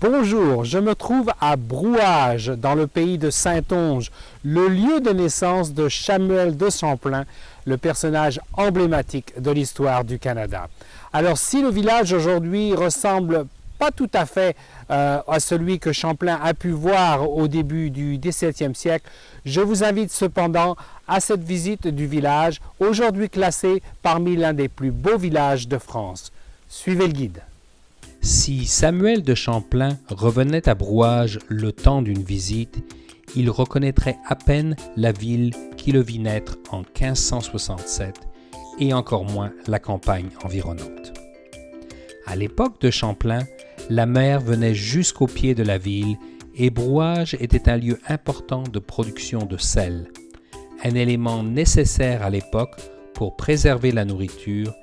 Bonjour, je me trouve à Brouage, dans le pays de Saintonge, le lieu de naissance de Samuel de Champlain, le personnage emblématique de l'histoire du Canada. Alors si le village aujourd'hui ressemble pas tout à fait à celui que Champlain a pu voir au début du XVIIe siècle, je vous invite cependant à cette visite du village, aujourd'hui classé parmi l'un des plus beaux villages de France. Suivez le guide. Si Samuel de Champlain revenait à Brouage le temps d'une visite, il reconnaîtrait à peine la ville qui le vit naître en 1567 et encore moins la campagne environnante. À l'époque de Champlain, la mer venait jusqu'au pied de la ville et Brouage était un lieu important de production de sel, un élément nécessaire à l'époque pour préserver la nourriture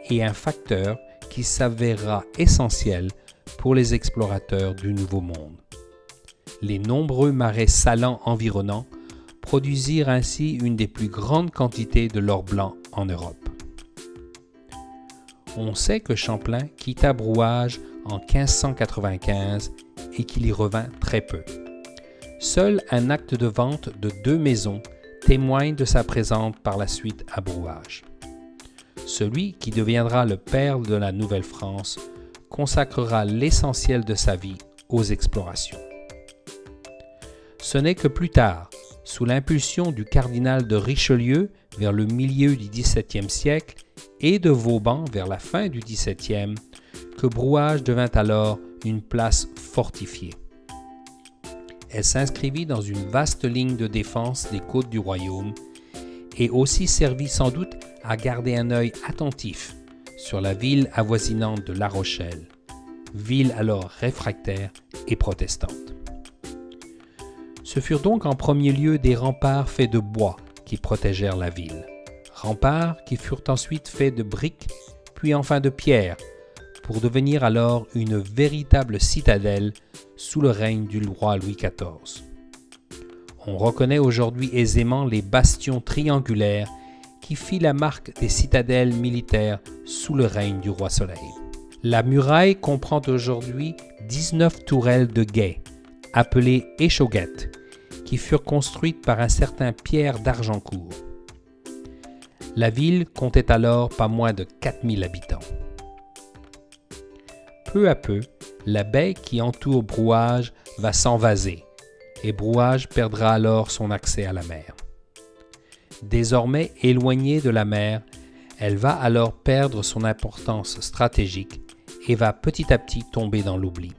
et un facteur qui s'avérera essentiel pour les explorateurs du Nouveau Monde. Les nombreux marais salants environnants produisirent ainsi une des plus grandes quantités de l'or blanc en Europe. On sait que Champlain quitta Brouage en 1595 et qu'il y revint très peu. Seul un acte de vente de 2 maisons témoigne de sa présence par la suite à Brouage. Celui qui deviendra le père de la Nouvelle-France consacrera l'essentiel de sa vie aux explorations. Ce n'est que plus tard, sous l'impulsion du cardinal de Richelieu vers le milieu du XVIIe siècle et de Vauban vers la fin du XVIIe, que Brouage devint alors une place fortifiée. Elle s'inscrivit dans une vaste ligne de défense des côtes du royaume et aussi servit sans doute à garder un œil attentif sur la ville avoisinante de La Rochelle, ville alors réfractaire et protestante. Ce furent donc en premier lieu des remparts faits de bois qui protégèrent la ville, remparts qui furent ensuite faits de briques, puis enfin de pierre, pour devenir alors une véritable citadelle sous le règne du roi Louis XIV. On reconnaît aujourd'hui aisément les bastions triangulaires qui fit la marque des citadelles militaires sous le règne du roi Soleil. La muraille comprend aujourd'hui 19 tourelles de guet, appelées échauguettes, qui furent construites par un certain Pierre d'Argencourt. La ville comptait alors pas moins de 4000 habitants. Peu à peu, la baie qui entoure Brouage va s'envaser et Brouage perdra alors son accès à la mer. Désormais éloignée de la mer, elle va alors perdre son importance stratégique et va petit à petit tomber dans l'oubli.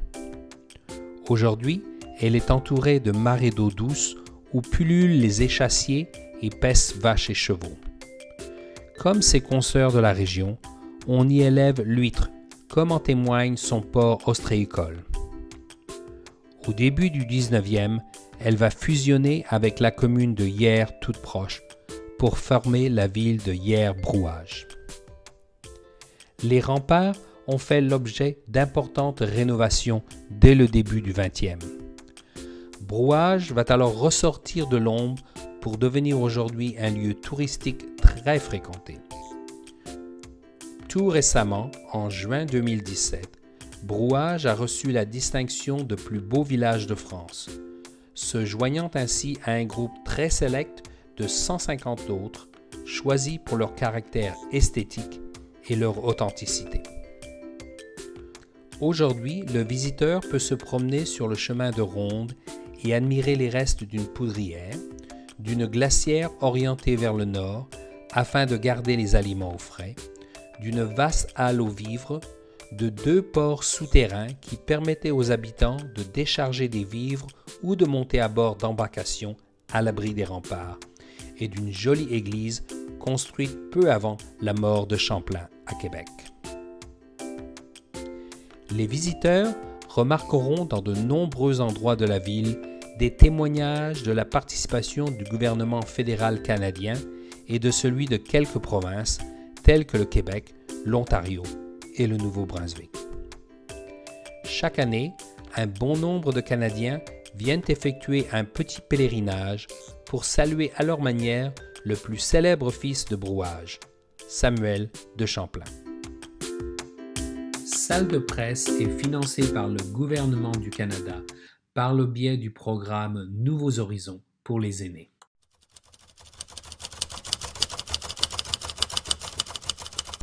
Aujourd'hui, elle est entourée de marais d'eau douce où pullulent les échassiers et paissent vaches et chevaux. Comme ses consoeurs de la région, on y élève l'huître, comme en témoigne son port ostréicole. Au début du 19e, elle va fusionner avec la commune de Yerres toute proche pour former la ville de Yerres-Brouage. Les remparts ont fait l'objet d'importantes rénovations dès le début du 20e. Brouage va alors ressortir de l'ombre pour devenir aujourd'hui un lieu touristique très fréquenté. Tout récemment, en juin 2017, Brouage a reçu la distinction de plus beau village de France, se joignant ainsi à un groupe très sélect de 150 autres, choisis pour leur caractère esthétique et leur authenticité. Aujourd'hui, le visiteur peut se promener sur le chemin de ronde et admirer les restes d'une poudrière, d'une glacière orientée vers le nord afin de garder les aliments au frais, d'une vaste halle aux vivres, de 2 ports souterrains qui permettaient aux habitants de décharger des vivres ou de monter à bord d'embarcations à l'abri des remparts, et d'une jolie église construite peu avant la mort de Champlain à Québec. Les visiteurs remarqueront dans de nombreux endroits de la ville des témoignages de la participation du gouvernement fédéral canadien et de celui de quelques provinces telles que le Québec, l'Ontario et le Nouveau-Brunswick. Chaque année, un bon nombre de Canadiens viennent effectuer un petit pèlerinage pour saluer à leur manière le plus célèbre fils de Brouage, Samuel de Champlain. salle de presse est financée par le gouvernement du Canada par le biais du programme Nouveaux Horizons pour les aînés.